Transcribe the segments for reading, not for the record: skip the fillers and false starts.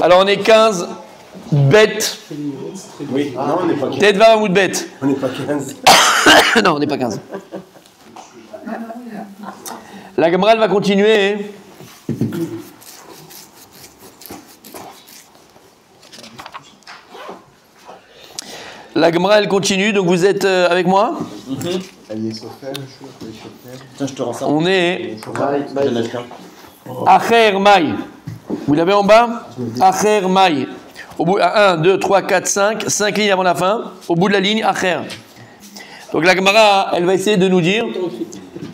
Alors on est 15 bêtes. Oui, non, on n'est pas 15. Peut-être 20 ou de bêtes. On n'est pas 15. Non, on n'est pas 15. La Gemara, elle va continuer. La Gemara, elle continue, donc vous êtes avec moi? Tiens, je te rends ça. On est Acher Maï. Vous l'avez en bas? Acher Maï. Au bout, 1, 2, 3, 4, 5. 5 lignes avant la fin. Au bout de la ligne, Acher. Donc la Gemara, elle va essayer de nous dire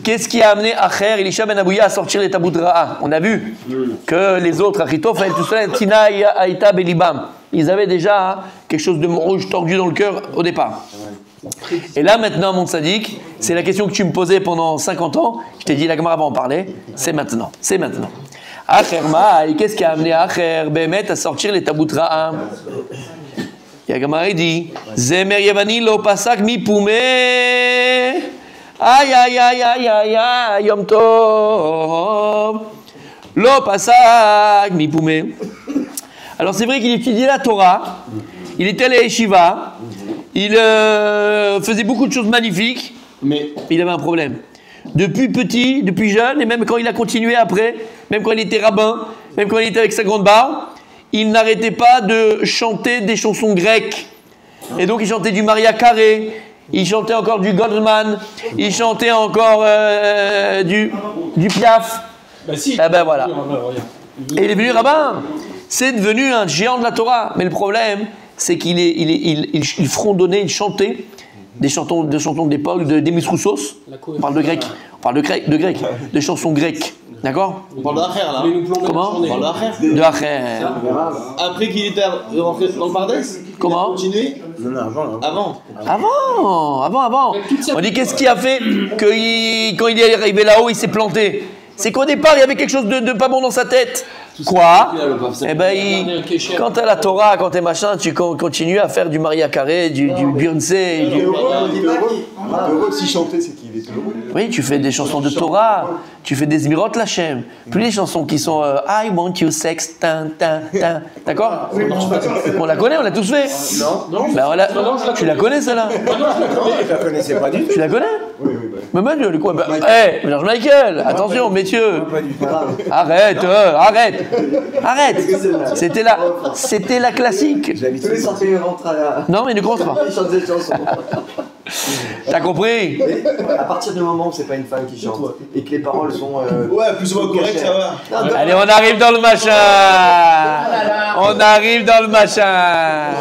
qu'est-ce qui a amené Acher, Elisha ben Abouya à sortir les tabous de Ra'a. On a vu que les autres, Achitophel, tout ça, Tina, Aïta, Belibam, ils avaient déjà quelque chose de rouge tordu dans le cœur au départ. Et là maintenant, mon tzaddik, c'est la question que tu me posais pendant 50 ans. Je t'ai dit, la Gemara va en parler. C'est maintenant. C'est maintenant. Acher Maï, qu'est-ce qui a amené Acher Behemet à sortir les tabous de Ra'a? La Gemara dit, Zemer Yavani lo pasak mi poumé. Aïe aïe aïe aïe aïe aïe Yom Tov lo pasak mi poumé. Alors c'est vrai qu'il étudiait la Torah, il était à la Yeshiva, il faisait beaucoup de choses magnifiques, mais il avait un problème. Depuis petit, depuis jeune, et même quand il a continué après, même quand il était rabbin, même quand il était avec sa grande barbe, il n'arrêtait pas de chanter des chansons grecques. Et donc il chantait du Maria Carré, il chantait encore du Goldman, il chantait encore du Piaf. Bah si. Eh ben voilà. Et il est devenu rabbin. C'est devenu un géant de la Torah. Mais le problème, c'est qu'il frondonnait, il chantait des chantons de l'époque, d'Emis Roussos. On parle de grec. On parle de grec, de chansons grecques. D'accord? On parle d'Acher là. Comment? On parle d'Acher. De Acher. Après qu'il était rentré dans le Pardes? Comment? Il a continué? Non, avant. Avant. On dit qu'est-ce qui a fait que quand il est arrivé là-haut, il s'est planté? C'est qu'au départ, il y avait quelque chose de pas bon dans sa tête. Quoi? Eh ben, quand t'as la Torah, quand t'es machin, tu continues à faire du Maria Carré, du Beyoncé. Heureux, si chanter, c'est qu'il est heureux. Oui, tu fais des chansons de Torah, tu fais des Zmirot Lachem, plus les chansons qui sont I want you sex, d'accord? On la connaît, on l'a tous fait. Non. Ben, tu la connais celle-là? Je la connaissais pas du tout. Tu la connais? Oui. Mais Manu, quoi? George Michael, attention, messieurs. Arrête. C'était la classique. Tous les sorties rentrent à la... Non, mais ne commence pas. Ils chantent des chansons. T'as compris? Mais à partir du moment où c'est pas une femme qui chante et que les paroles sont... Ouais, plus ou moins correct, ça va. Allez, on arrive dans le machin. On arrive dans le machin.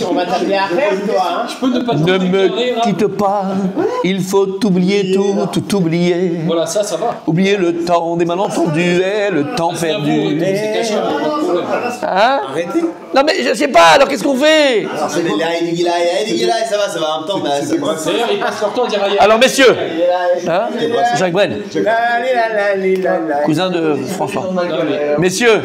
On va t'appeler après, toi, hein. Je peux ne pas Ne me quitte pas. Il faut oublier tout oublier. Voilà, ça va. Oublier le temps des malentendus et le temps perdu. C'est caché, pas de problème. Hein? Arrêtez. Non mais je sais pas, alors qu'est-ce qu'on fait? C'est les Laïdigila, ça va en temps. D'ailleurs, ils passent leur temps à dire aïe. Alors messieurs, hein? Jacques Brel, cousin de François. Messieurs,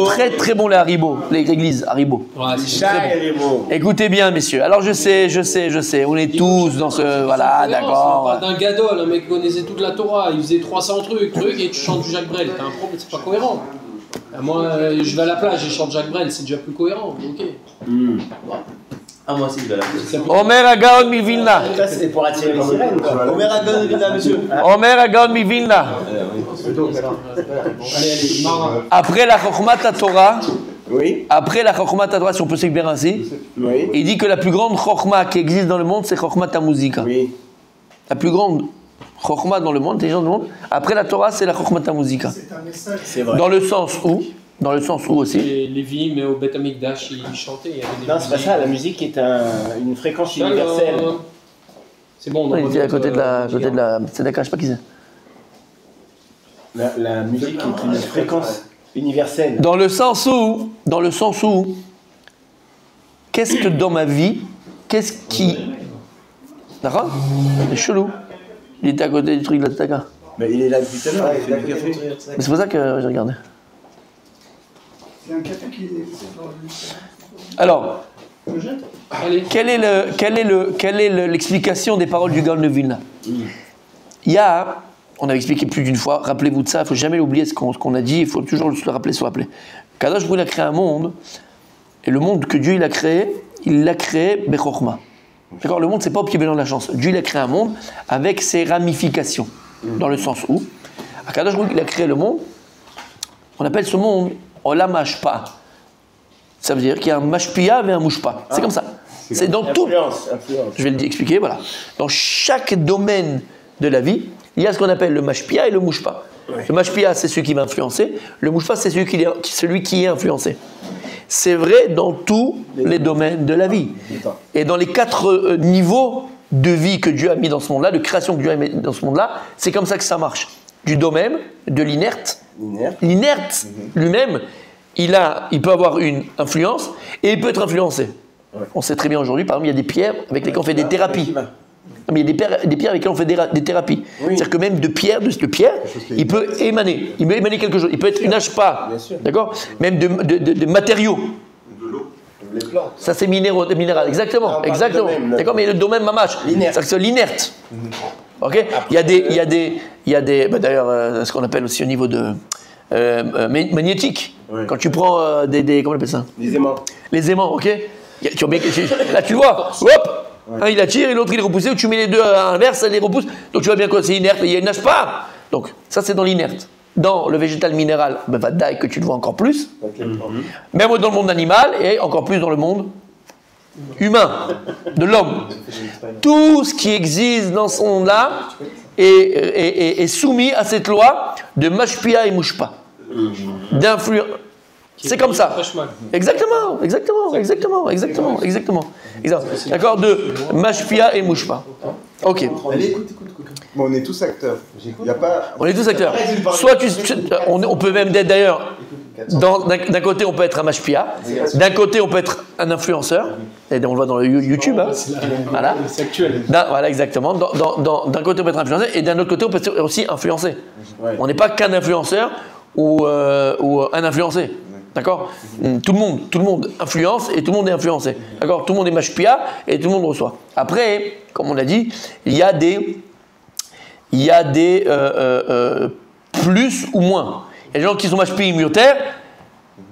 très très bon les Haribo, l'église Haribo. Ouais, c'est très bon. Écoutez bien messieurs, alors je sais, on est tous dans ce... Voilà, On d'accord. parle d'un gadol, un mec qui connaissait toute la Torah, il faisait 300 trucs, et tu chantes du Jacques Brel. T'as un problème, c'est pas cohérent. Moi, je vais à la plage et je chante Jacques Brel, c'est déjà plus cohérent. Ok. Ah, moi aussi, je vais la faire. Omer Agaon mi Vilna. Ça, c'est pour attirer les sirènes, quoi. Omer Agon, mesdames, messieurs. Omer Agaon mi Vilna. Allez, Mara. Après la Chokhmat Torah, Oui. Si on peut s'expliquer ainsi, Oui. il dit que la plus grande Chokhma qui existe dans le monde, c'est Chokhmat Musica. Oui. La plus grande Chokhma dans le monde, intelligence du monde, après la Torah, c'est la Chokhmat Musica. C'est vrai. Dans le sens où aussi. Les Lévi, mais au Beth Amikdash, ils chantaient. Il y avait des Non, c'est pas ça, la musique est une fréquence universelle. C'est bon, on Ouais, il était à côté de la la... Tzedaka, je sais pas qui c'est. La musique est une fréquence universelle. Dans le sens où, qu'est-ce que dans ma vie, qu'est-ce qui... D'accord? C'est chelou. Il était à côté du truc de la Tzedaka. Mais il est là depuis tout à l'heure, il fait du café. Mais c'est pour ça que j'ai regardé. C'est un café qui est... Alors, Allez. quelle est l'explication des paroles du Gaon de Vilna? Il y a on a expliqué plus d'une fois, rappelez-vous de ça, il ne faut jamais oublier ce qu'on a dit, il faut toujours se le rappeler. Kadosh Baruch Hu, il a créé un monde, et le monde que Dieu il l'a créé Bechorma. D'accord, le monde, c'est pas au pied de la chance. Dieu il a créé un monde avec ses ramifications, dans le sens où, à Kadosh Baruch Hu, il a créé le monde, on appelle ce monde Olam Hashpa. Ça veut dire qu'il y a un Mashpia et un Mushpa. C'est comme ça. C'est dans tout. Influence. Je vais expliquer, voilà. Dans chaque domaine de la vie, il y a ce qu'on appelle le Mashpia et le Mushpa. Ouais. Le Mashpia, c'est celui qui va influencer. Le Mushpa, c'est celui qui est influencé. C'est vrai dans tous les domaines de la vie. Et dans les 4 niveaux de vie que Dieu a mis dans ce monde-là, de création que Dieu a mis dans ce monde-là, c'est comme ça que ça marche. Du domaine, de l'inerte. L'inerte lui-même, il peut avoir une influence et il peut être influencé. Ouais. On sait très bien aujourd'hui, par exemple, il y a des pierres avec lesquelles on fait des thérapies. Mais il y a des pierres avec lesquelles on fait des thérapies. Oui. C'est-à-dire que même de pierre, il peut émaner. Il peut émaner quelque chose. Il peut être une HPA. D'accord ? Même de matériaux. De l'eau. Les plantes. Ça, c'est minéral. Exactement. D'accord ? Mais le domaine mamache. C'est l'inerte. Ok ? Il y a des d'ailleurs, ce qu'on appelle aussi au niveau de magnétique. Oui. Quand tu prends comment on appelle ça ? Les aimants, ok ? Là, tu le vois, hop, un il attire et l'autre il est repoussé, ou tu mets les deux à l'inverse, ça les repousse. Donc tu vois bien quoi, c'est inerte, il y a une nage pas. Donc ça c'est dans l'inerte. Dans le végétal minéral, vadaï que tu le vois encore plus, même dans le monde animal et encore plus dans le monde humain, de l'homme. Tout ce qui existe dans ce monde-là est soumis à cette loi de Mashpia et Mushpa, d'influence. C'est comme ça. Exactement. D'accord, de Mashpia et Mushpa. Ok. Allez, écoute. Bon, on est tous acteurs. On est tous acteurs. Soit on peut même être d'ailleurs. D'un côté, on peut être un Mashpia. D'un côté, on peut être un influenceur. Et on le voit dans le YouTube. Hein. Voilà. C'est actuel. Voilà, exactement. D'un côté, on peut être influenceur. Et d'un autre côté, on peut être aussi influencé. On n'est pas qu'un influenceur ou un influencé. D'accord ? Tout le monde influence et tout le monde est influencé. D'accord ? Tout le monde est mashpia et tout le monde reçoit. Après, comme on l'a dit, il y a des plus ou moins. Il y a des gens qui sont mashpia immunitaires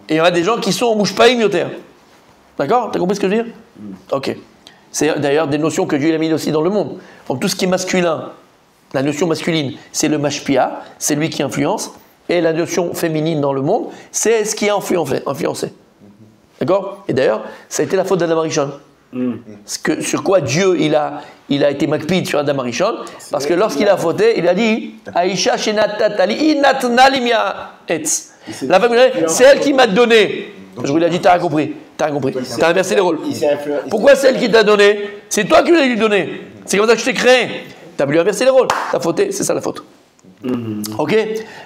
et il y en a des gens qui sont mouchpa immunitaires. D'accord ? Tu as compris ce que je veux dire ? Ok. C'est d'ailleurs des notions que Dieu a mis aussi dans le monde. Donc tout ce qui est masculin, la notion masculine, c'est le mashpia, c'est lui qui influence. Et la notion féminine dans le monde, c'est ce qui est influencé. D'accord ? Et d'ailleurs, ça a été la faute d'Adam Arishon. Sur quoi Dieu il a été makpid sur Adam Arishon, parce que lorsqu'il a fauté, il a dit Aïcha shenatatali inatnali mia etz. La femme, c'est elle qui m'a donné. Je vous l'ai dit, t'as compris. T'as inversé les rôles. Pourquoi c'est elle qui t'a donné ? C'est toi qui lui as donné. C'est comme ça que je t'ai créé. T'as voulu inverser les rôles. T'as fauté, c'est ça la faute. Ok.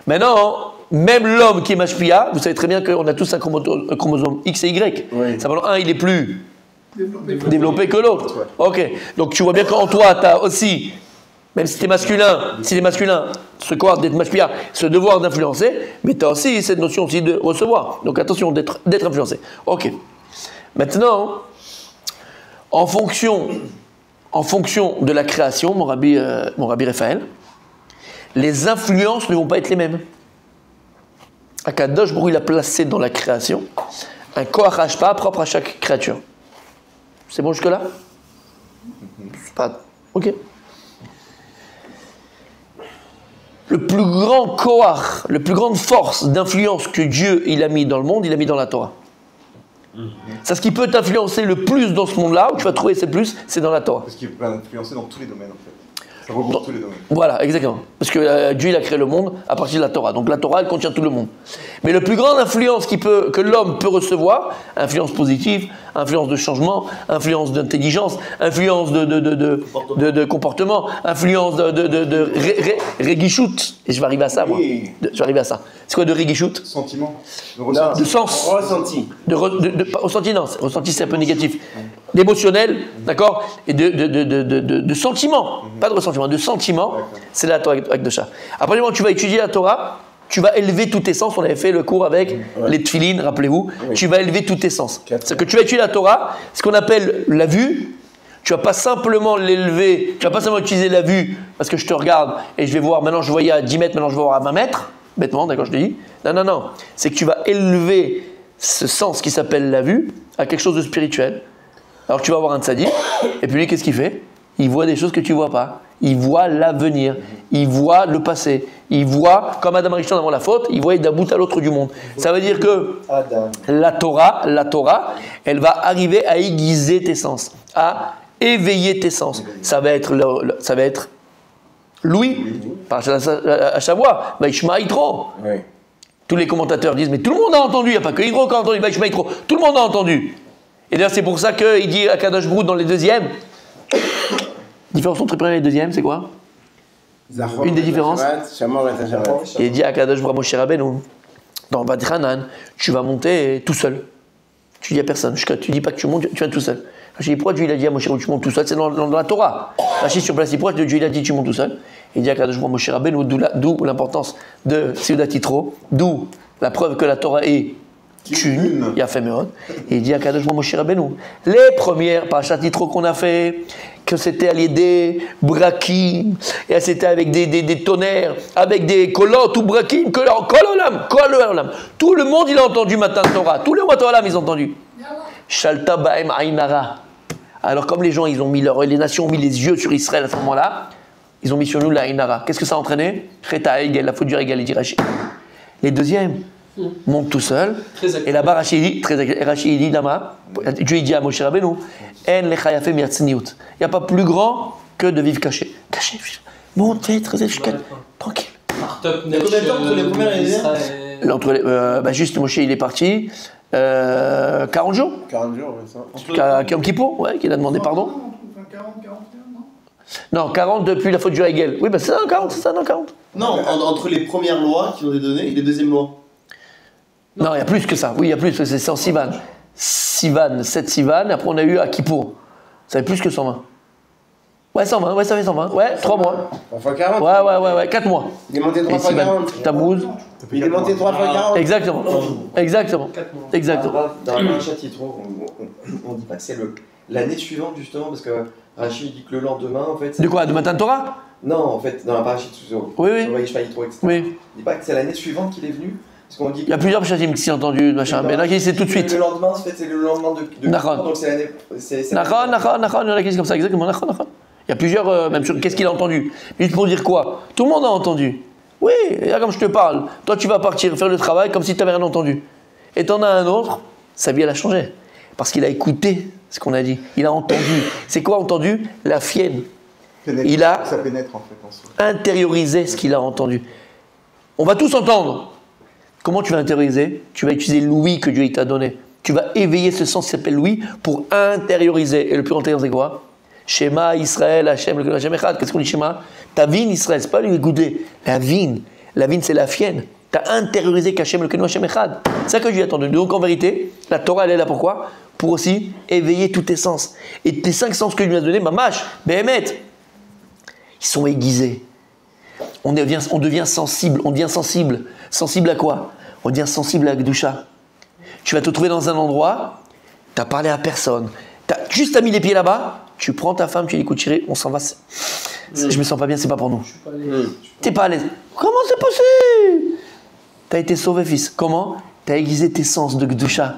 Maintenant, même l'homme qui est mashpia, vous savez très bien qu'on a tous un chromosome X et Y. Oui. Simplement, un, il est plus développé que l'autre. Ouais. Ok. Donc tu vois bien qu'en toi, tu as aussi, même si tu es masculin, ce corps d'être mashpia, ce devoir d'influencer, mais tu as aussi cette notion aussi de recevoir. Donc attention, d'être influencé. Ok. Maintenant, en fonction de la création, mon rabbi Raphaël, les influences ne vont pas être les mêmes. Akadosh Baruch Hu, il a placé dans la création un koach hashpa propre à chaque créature. C'est bon jusque-là ? Ok. Le plus grand koach, la plus grande force d'influence que Dieu il a mis dans le monde, il a mis dans la Torah. C'est ce qui peut t'influencer le plus dans ce monde-là, où tu vas trouver c'est plus, c'est dans la Torah. Parce qu'il peut influencer dans tous les domaines en fait. Ça regroupe tous les domaines. Voilà, exactement. Parce que Dieu il a créé le monde à partir de la Torah. Donc la Torah, elle contient tout le monde. Mais la plus grande influence que l'homme peut recevoir, influence positive, influence de changement, influence d'intelligence, influence de comportement, influence de réguichout. Et je vais arriver à ça, moi. Je vais arriver à ça. C'est quoi de réguichout ? Sentiment. De sens. Ressenti. Ressenti, non. Ressenti, c'est un peu négatif. D'émotionnel, d'accord ? Et de sentiment. Pas de ressentiment, de sentiment. C'est la Torah avec de ça. Après, quand tu vas étudier la Torah, tu vas élever tous tes sens. On avait fait le cours avec les tefilines, rappelez-vous. Tu vas élever tous tes sens. C'est que tu vas étudier la Torah, ce qu'on appelle la vue, Tu vas pas simplement l'élever, tu vas pas simplement utiliser la vue parce que je te regarde et je vais voir, maintenant je voyais à 10 mètres, maintenant je vais voir à 20 mètres, bêtement, d'accord, je te dis. Non, non, non. C'est que tu vas élever ce sens qui s'appelle la vue à quelque chose de spirituel. Alors tu vas avoir un tzaddik, et puis lui, qu'est-ce qu'il fait? Il voit des choses que tu ne vois pas. Il voit l'avenir, il voit le passé, il voit, comme Adam Rishon avant la faute, il voit d'un bout à l'autre du monde. Ça veut dire que la Torah, elle va arriver à aiguiser tes sens, à éveiller tes sens. Ça va être Louis, à Shavua, Vaishma Yitro. Tous les commentateurs disent, mais tout le monde a entendu, il n'y a pas que Yitro qui a entendu, Vaishma Yitro, tout le monde a entendu. Et d'ailleurs, c'est pour ça qu'il dit à Kadosh Baruch Hu dans les deuxièmes. Différence entre le premier et le deuxième, c'est quoi? Une des différences. Il dit à Kadosh Baruch Hu Moshe Rabbeinu, dans Bad Hanan, tu vas monter tout seul. Tu dis à personne, tu dis pas que tu montes, tu viens tout seul. Je dis, pourquoi Dieu il a dit à Moshe Rabbeinu, tu montes tout seul? C'est dans la Torah. Rachid sur place, pourquoi Dieu il a dit tu montes tout seul? Il dit à Kadosh Baruch Hu Moshe Rabbeinu, d'où l'importance de Seudat Yitro, d'où la preuve que la Torah est il y a fait Meod. Et il dit à Kadosh Baruch Hu Moshe Rabbeinu, les premières parashat Yitro qu'on a fait, que c'était à des brakim, et c'était avec des tonnerres, avec des kolotes ou brakim, kololam. Tout le monde il a entendu Matan Torah, tous les Matan ils ont entendu. Shalta ba'em aynara. Alors comme les gens les nations ont mis les yeux sur Israël à ce moment-là, ils ont mis sur nous la aynara. Qu'est-ce que ça a entraîné? Cheta Egel, la faute du Egel, il dit Rachid. Les deuxièmes montent tout seul. Et là-bas, Rachid dit, Dama, Dieu dit à Moshe Rabbeinu, En lecha yafeh mi'atzniut. Il n'y a pas plus grand que de vivre caché. Caché, monte, fais, très tranquille. Il y a combien de temps entre les premières et les deuxièmes? Juste Moshe, il est parti 40 jours. 40 jours, ouais, ça. Jusqu'à Yom Kippour, ouais, qu'il a demandé pardon. 40, 41, Non, non? 40 depuis la faute du Hegel. Oui, c'est ça, 40, c'est ça, non, 40. Non, entre les premières lois qui ont été données et les deuxièmes lois. Non, il y a plus que ça. Oui, il y a plus, parce que c'est 100 Sivan. 7 Sivan, après on a eu à Kippour. Ça fait plus que 120. Ouais, 120, ouais, ça fait 120. Ouais, 3 mois. 3 fois 40. Ouais, 4 mois. Il est monté 3 fois 40. Tammuz. Il est monté 3 fois 40. Exactement. Dans la parashat Yitro, on dit pas que c'est l'année suivante justement, parce que Rachid dit que le lendemain, en fait. De quoi? De Matan Torah? Non, en fait, dans la parashat Yitro. Oui. Yitro, etc. Oui. On dit pas que c'est l'année suivante qu'il est venu. Parce qu'on dit Il y a plusieurs chatim qui s'y ont entendu, machin. Mais là, c'est tout de suite. Le lendemain, en fait, c'est le lendemain de Nachon. donc c'est l'année. Nachon, il y en a qui disent comme ça, exactement. Nachon. Il y a plusieurs, même sur qu'est-ce qu'il a entendu. Juste pour dire quoi? Tout le monde a entendu. Oui, et là, comme je te parle, toi, tu vas partir faire le travail comme si tu n'avais rien entendu. Et t'en as un autre, sa vie, elle a changé. Parce qu'il a écouté ce qu'on a dit. Il a entendu. C'est quoi entendu? La fienne. Il a Ça pénètre en fait en soi. intériorisé ce qu'il a entendu. On va tous entendre. Comment tu vas intérioriser? Tu vas utiliser l'ouïe que Dieu t'a donné. Tu vas éveiller ce sens qui s'appelle l'ouïe pour intérioriser. Et le plus intérieur, c'est quoi? Shema Israël, Hachem, le Hachem Echad. Qu'est-ce qu'on dit Shema? Ta vine Israël, c'est pas lui écouter. La vine, c'est la fienne. Tu as intériorisé qu'Hachem, le Hachem Echad. C'est ça que Dieu a attendu. Donc en vérité, la Torah, elle est là pourquoi? Pour aussi éveiller tous tes sens. Et tes 5 sens que Dieu nous a donnés, Mamash, Behemet, ils sont aiguisés. On devient sensible. On devient sensible. Sensible à quoi? On devient sensible à la Kedusha. Tu vas te trouver dans un endroit, tu n'as parlé à personne. Tu as juste mis les pieds là-bas, tu prends ta femme, tu dis écoute chérie, on s'en va. Je me sens pas bien, c'est pas pour nous. Tu n'es pas à l'aise. Comment c'est possible? Tu as été sauvé, fils. Comment? Tu as aiguisé tes sens de Kedusha.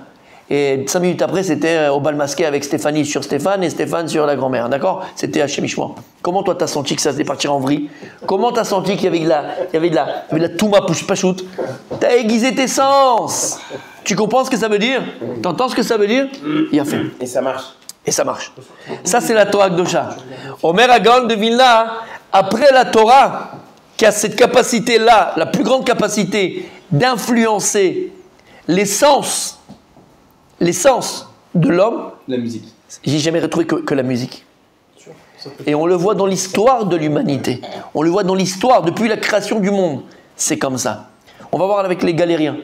Et 5 minutes après, c'était au bal masqué avec Stéphanie sur Stéphane et Stéphane sur la grand-mère. D'accord? C'était à Chemichement. Comment toi, tu as senti que ça se partir en vrille? Comment tu as senti qu'il y avait de la touma pachout? Tu as aiguisé tes sens. Tu comprends ce que ça veut dire? Tu entends ce que ça veut dire? Il a fait. Et ça marche. Et ça marche. Ça, c'est la Torah Kedosha. Omer Agaon de Vilna, après la Torah, qui a cette capacité-là, la plus grande capacité d'influencer les sens de l'homme. La musique. J'ai jamais retrouvé que la musique. Et on le voit dans l'histoire de l'humanité. On le voit dans l'histoire, depuis la création du monde. C'est comme ça. On va voir avec les galériens.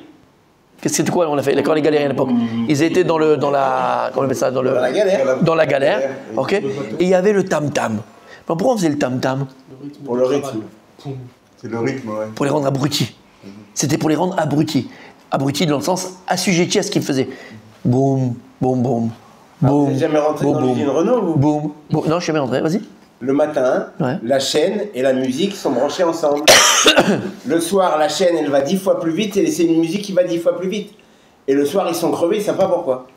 C'est quoi on a fait quand les galériens à l'époque? Ils étaient dans la galère. Ok. Et il y avait le tam-tam. Pourquoi on faisait le tam-tam? Pour le rythme. C'est le rythme, ouais. Pour les rendre abrutis. C'était pour les rendre abrutis. Abrutis dans le sens assujettis à ce qu'ils faisaient. Boum, boum, boum. Boum. T'es jamais rentré Boum, dans boum. l'usine Renault ou Boum. Bon, non, je suis jamais rentré, vas-y. Le matin, Ouais. la chaîne et la musique sont branchées ensemble. Le soir, la chaîne, elle va 10 fois plus vite et c'est une musique qui va 10 fois plus vite. Et le soir, ils sont crevés, ils savent pas pourquoi.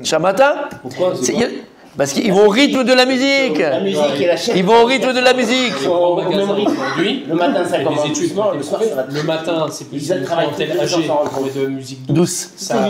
Chaque matin Pourquoi Parce qu'ils vont au rythme de la musique. La musique et la chaîne. Ils vont au rythme de la musique. Au même rythme. Aujourd'hui, Le matin, ça il y a commence des études doucement, qui le ont soir, été ça va prouvées. Le matin, c'est plus Ils une travaillent clientèle tous les âgée enfants, pour de musique douce. Douce. Ça,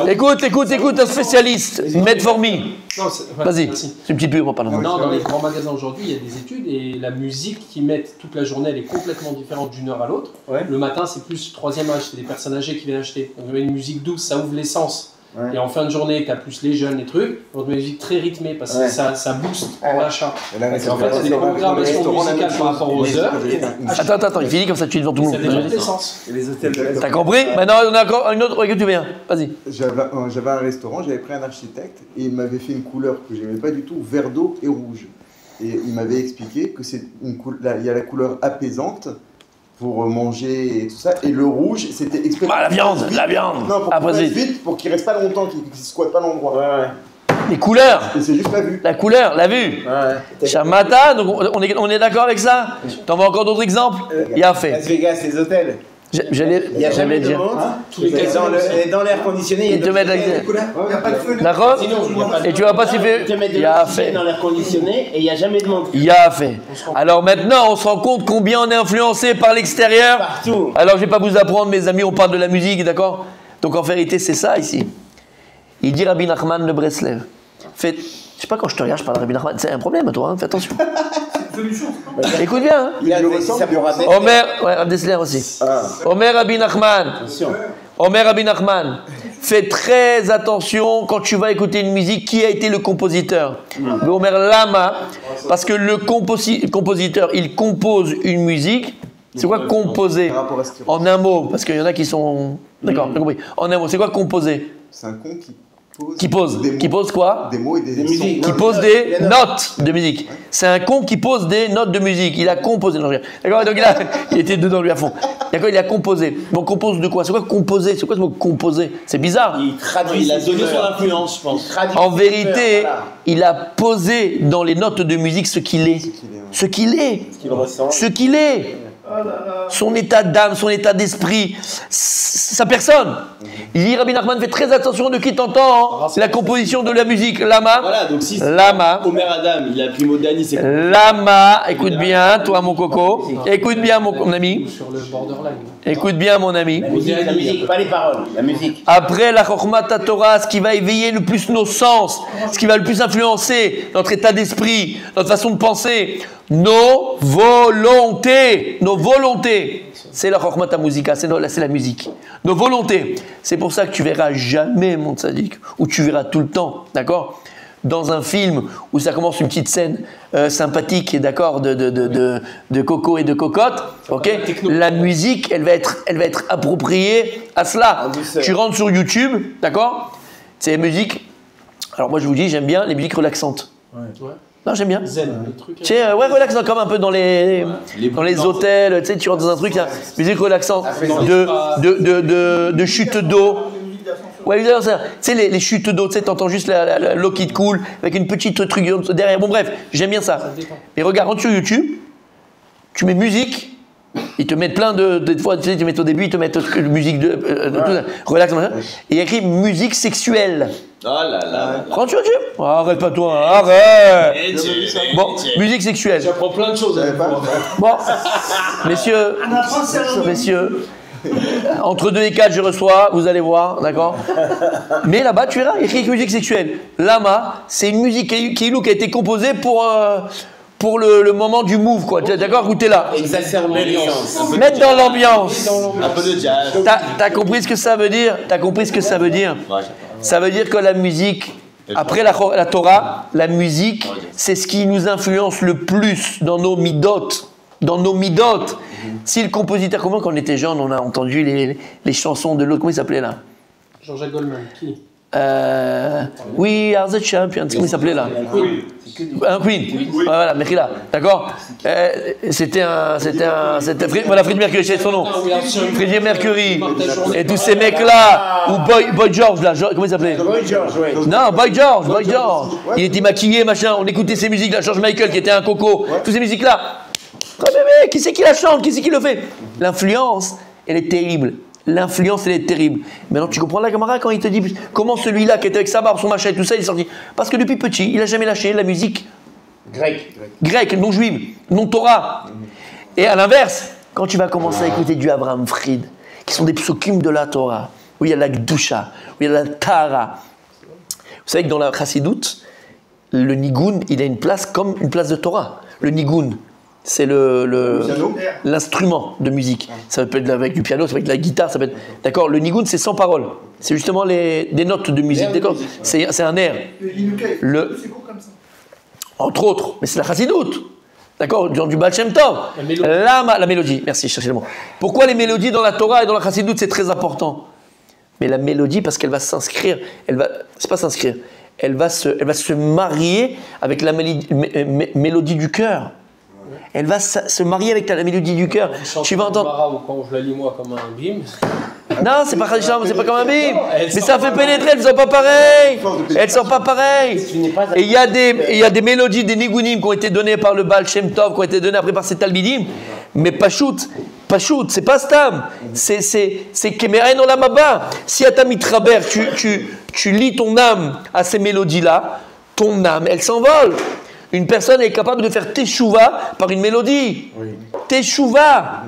Écoute, un spécialiste. Metformi. Non, Vas-y. merci. C'est une petite pub, on parle. Non, dans les grands magasins aujourd'hui, il y a des études et la musique qu'ils mettent toute la journée, elle est complètement différente d'une heure à l'autre. Ouais. Le matin, c'est plus troisième âge, c'est des personnes âgées qui viennent acheter. Donc, une musique douce, ça ouvre les sens. Ouais. Et en fin de journée, tu as plus les jeunes, les trucs. Donc, une musique très rythmée parce que Ouais. ça booste pour l'achat. Et là, En fait, c'est des programmations musicales par rapport aux heures. Attends, il finit comme ça, tu es devant tout le Ça monde. développe l'essence. Et les hôtels de T'as compris? Maintenant, on a encore une autre. Ouais, que tu viens. Vas-y. J'avais un restaurant, j'avais pris un architecte et il m'avait fait une couleur que j'aimais pas du tout, vert d'eau et rouge. Et il m'avait expliqué que c'est il y a la couleur apaisante pour manger et tout ça, et le rouge c'était exprès. Bah, la viande. Non, pour Après, qu'il reste vite, pour qu'il reste pas longtemps, qu'il squatte pas l'endroit. Ouais. les couleurs. Et c'est juste la vue. La couleur, la vue. Ouais. Chamata, donc on est d'accord avec ça? T'en veux encore d'autres exemples? Il a fait. Las Vegas, les hôtels. J'allais Il n'y a jamais de dire. monde. Tous les casinos aussi. Dans l'air conditionné, il y a Ils te mettent la. Il n'y a pas de feu. D'accord? Sinon, il y a pas de- Et tu vas pas s'y Ils faire. te mettent de Il a l'oxygène fait. dans l'air conditionné et il n'y a jamais de monde. Il a fait. Alors maintenant, on se rend compte combien on est influencé par l'extérieur. Partout. Alors je vais pas vous apprendre, mes amis, on parle de la musique, d'accord? Donc en vérité, c'est ça ici. Il dit Rabbi Nachman de Breslev. Faites. Je sais pas, quand je te regarde, je parle de Rabbi Nachman. C'est un problème, toi, hein, fais attention. Écoute bien, hein. Il a ça pour rater. Omer, ouais, Rav Dessler aussi. Omer Rabbi Nachman. Attention. Omer Rabbi Nachman. Fais très attention quand tu vas écouter une musique, qui a été le compositeur. Le Omer Lama, parce que le compositeur, il compose une musique. C'est quoi composer? Par rapport à ce qu'il En un mot, parce qu'il y en a qui sont. D'accord, j'ai compris. En un mot, c'est quoi composer? C'est un con qui pose. Qui pose? des mots, Qui pose quoi? des mots et des Des sons. musiques. Qui Non, pose des des notes de musique. C'est un con qui pose des notes de musique. Il a composé. Non, je regarde. D'accord, donc il était dedans lui à fond. D'accord, il a composé. Bon, compose de quoi? C'est quoi composer? C'est quoi ce mot composer? C'est bizarre. Il traduit. Il a ses donné son humeurs. influence, je pense. Il traduit En ses vérité, humeurs, voilà. il a posé dans les notes de musique ce qu'il est. Ce qu'il est. Ce qu'il ressent. Ce qu'il est. Son état d'âme, son état d'esprit, sa personne. Il dit, Rabbi Nachman, fais très attention de qui t'entend. Hein. C'est la composition de la musique. Lama. Voilà, donc si Lama. Omer Adam, il a pris Modani, c'est quoi? Lama. Écoute bien, toi, mon coco. Écoute bien, mon ami. Sur le borderline. Écoute bien, mon ami. La musique, pas les paroles, la musique. Après la Chokhmat Torah, ce qui va éveiller le plus nos sens, ce qui va le plus influencer notre état d'esprit, notre façon de penser, nos volontés, c'est la Chokhmat Musica, c'est la musique. Nos volontés. C'est pour ça que tu verras jamais, mon tzaddik, ou tu verras tout le temps, d'accord? Dans un film où ça commence une petite scène sympathique, d'accord, de coco et de cocotte, ok, la musique, elle va être appropriée à cela. Tu rentres sur YouTube, d'accord, c'est musique. Alors moi je vous dis, j'aime bien les musiques relaxantes. Ouais. Non, j'aime bien. Zen, les trucs. Tu sais, ouais, relaxant, comme un peu dans les hôtels, tu sais, tu rentres dans un truc, musique relaxante, de chute d'eau. Ouais, tu sais, les chutes d'eau, tu sais, t'entends juste l'eau qui te coule, avec une petite truc derrière. Bon, bref, j'aime bien ça. Mais regarde, rentre sur YouTube, tu mets musique, ils te mettent plein des fois, tu sais, ils te mettent au début, ils te mettent musique tout ça, relax, machin, et il y a écrit musique sexuelle. Oh là là. Rentre sur YouTube. Oh, arrête pas toi, arrête. Bon, musique sexuelle. J'apprends plein de choses avec moi. Bon, messieurs, entre 2 et 4, je reçois, vous allez voir, d'accord? Mais là-bas, tu verras, il y a écrit musique sexuelle. Lama, c'est une musique qui a été composée pour le moment du move, quoi. D'accord? Où t'es là. Exacerber les sens. Mettre dans l'ambiance. Un peu de jazz. T'as compris ce que ça veut dire? T'as compris ce que ça veut dire? Ouais, Ça veut dire que la musique, après la Torah, la musique, c'est ce qui nous influence le plus dans nos midot. Dans nos midot. Si le compositeur, comment quand on était jeune, on a entendu les chansons de l'autre, comment il s'appelait là? Jean-Jacques Goldman, qui? We are the champions. Comment il s'appelait là? Un Queen. Voilà, Mechila. D'accord. C'était Freddie Mercury, c'est son nom. Freddie Mercury. Et tous ces mecs-là. Ou Boy George, là. Comment il s'appelait? Boy George, ouais. Non, Boy George. Il était maquillé, machin. On écoutait ces musiques-là. George Michael qui était un coco. Toutes ces musiques-là. Mais qui c'est qui la chante? Qui c'est qui le fait? L'influence, elle est terrible. L'influence, elle est terrible. Maintenant, tu comprends la camarade quand il te dit comment celui-là qui était avec sa barbe, son machin et tout ça, il est sorti. Parce que depuis petit, il n'a jamais lâché la musique grecque, non juive, non Torah. Et à l'inverse, quand tu vas commencer à écouter du Abraham Fried, qui sont des psukim de la Torah, où il y a la Gdusha, où il y a la Tara. Vous savez que dans la Chassidoute, le Nigun, il a une place comme une place de Torah. Le Nigun. C'est l'instrument de musique. Ça peut être avec du piano, ça peut être de la guitare, ça peut être... D'accord. Le nigun, c'est sans parole. C'est justement des notes de musique. D'accord. C'est un air. C'est quoi comme ça? Entre autres, mais c'est la chassidoute. D'accord. Du Baal Shem Tov. La mélodie. Merci, je cherchais le mot. Pourquoi les mélodies dans la Torah et dans la chassidoute, c'est très important? Mais la mélodie, parce qu'elle va s'inscrire, c'est pas s'inscrire, elle va se marier avec la mélodie du cœur. Elle va se marier avec la mélodie du cœur. Tu vas entendre. Quand je la lis moi comme un bim. Non, c'est pas comme un bim. Mais ça fait pénétrer, elles sont pas pareilles. Elles sont pas pareilles. Et il y a des mélodies, des nigunim qui ont été données par le Baal Shem Tov, qui ont été données après par ces talmidim. Mais Pachout, c'est pas Stam. C'est Kemeren Olam Haba. Si à ta mitraber, tu lis ton âme à ces mélodies-là, ton âme, elle s'envole. Une personne est capable de faire teshuva par une mélodie. Oui. Teshuva.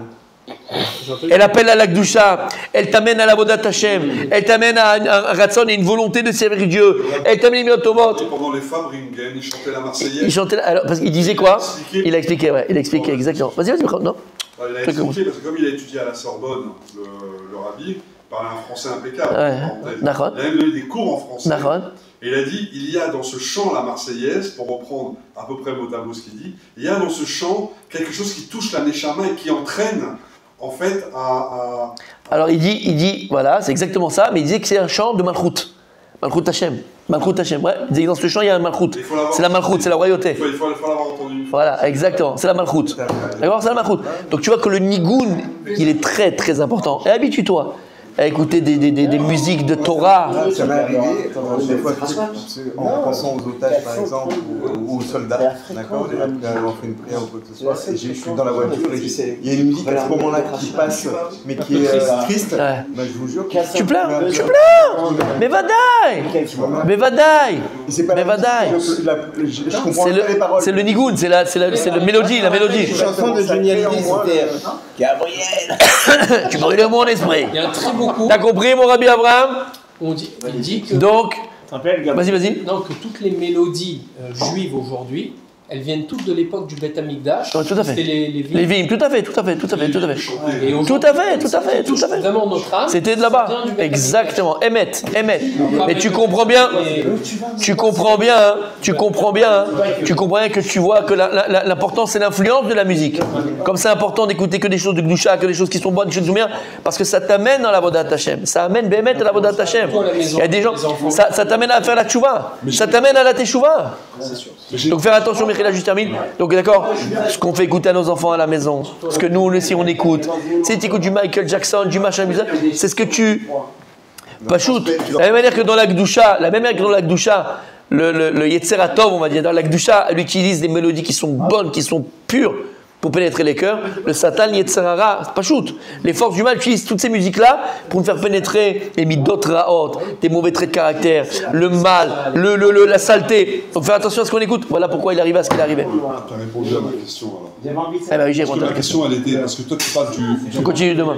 Elle appelle à l'Akdusha. Elle t'amène à la Vodat Hashem. Elle t'amène à un ratson et une volonté de servir Dieu. Elle t'amène à Miotomot. Pendant les Fabringen, il chantait la Marseillaise. Parce qu'il disait quoi? Il a expliqué, ouais. Il a expliqué, exactement. Vas-y, non. Il a expliqué, parce que comme il a étudié à la Sorbonne, le rabbi, il parlait un français impeccable. Ouais. Il a même donné des cours en français. Et il a dit, il y a dans ce chant la Marseillaise, pour reprendre à peu près mot à mot ce qu'il dit, il y a dans ce chant quelque chose qui touche la Neshama et qui entraîne, en fait, à... Alors il dit, voilà, c'est exactement ça, mais il disait que c'est un chant de Malchut. Malchut Hashem. Ouais, il disait que dans ce chant, il y a un Malchut. C'est la Malchut, c'est la royauté. Il faut l'avoir entendu. Voilà, exactement, c'est la Malchut. D'accord, c'est la Malchut. Donc tu vois que le Nigun, il est très très important. Et habitue-toi à écouter des musiques de Torah. Ça m'est arrivé des fois en pensant aux otages par exemple ou aux soldats, d'accord, on fait une prière ou quoi que ce soit, et je suis dans la voiture et il y a une musique à ce moment-là qui passe mais qui est triste, bah, je vous jure. Tu pleures? Mais vadaï! Je comprends pas les paroles. C'est le nigun, c'est la mélodie, la mélodie. La chanson de Johnny Hallyday, c'était Gabriel. Tu brûles mon esprit. Il y a très beaucoup. T'as compris, mon Rabbi Abraham? Il dit que. Donc, vas-y. Non, que toutes les mélodies juives aujourd'hui, elles viennent toutes de l'époque du Beth Amikdash. Tout à fait. C'était les Vim, tout à fait. Et tout à fait. Vraiment notre âme. C'était de là-bas. Exactement. Émet. Et tu comprends bien que tu vois que l'important c'est l'influence de la musique. Comme c'est important d'écouter que des choses de Gdusha, que des choses qui sont bonnes, des choses bien, parce que ça t'amène dans la Vodat Hashem. Ça amène Bémet à la Vodat Hashem. Il y a des gens, ça t'amène à faire la tchouva. Ça t'amène à la teshuva. Donc faire attention, là, je termine. Donc d'accord, ce qu'on fait écouter à nos enfants à la maison, ce que nous aussi on écoute, si tu écoutes du Michael Jackson, du machin, c'est ce que tu... Pachout, de la même manière que dans la Gdusha, le Yetzer Hatov, on va dire, dans la Gdusha, elle utilise des mélodies qui sont bonnes, qui sont pures, pour pénétrer les cœurs. Le Satan, Yetzer Hara, c'est pas shoot. Les forces du mal utilisent toutes ces musiques-là pour nous faire pénétrer les midot raot, des mauvais traits de caractère, le mal, la saleté. Donc faire attention à ce qu'on écoute. Voilà pourquoi il arrivait à ce qu'il arrivait. Tu as répondu à ma question alors. Eh ben, Parce que ma question, elle était, parce que toi tu parles du... On continue demain.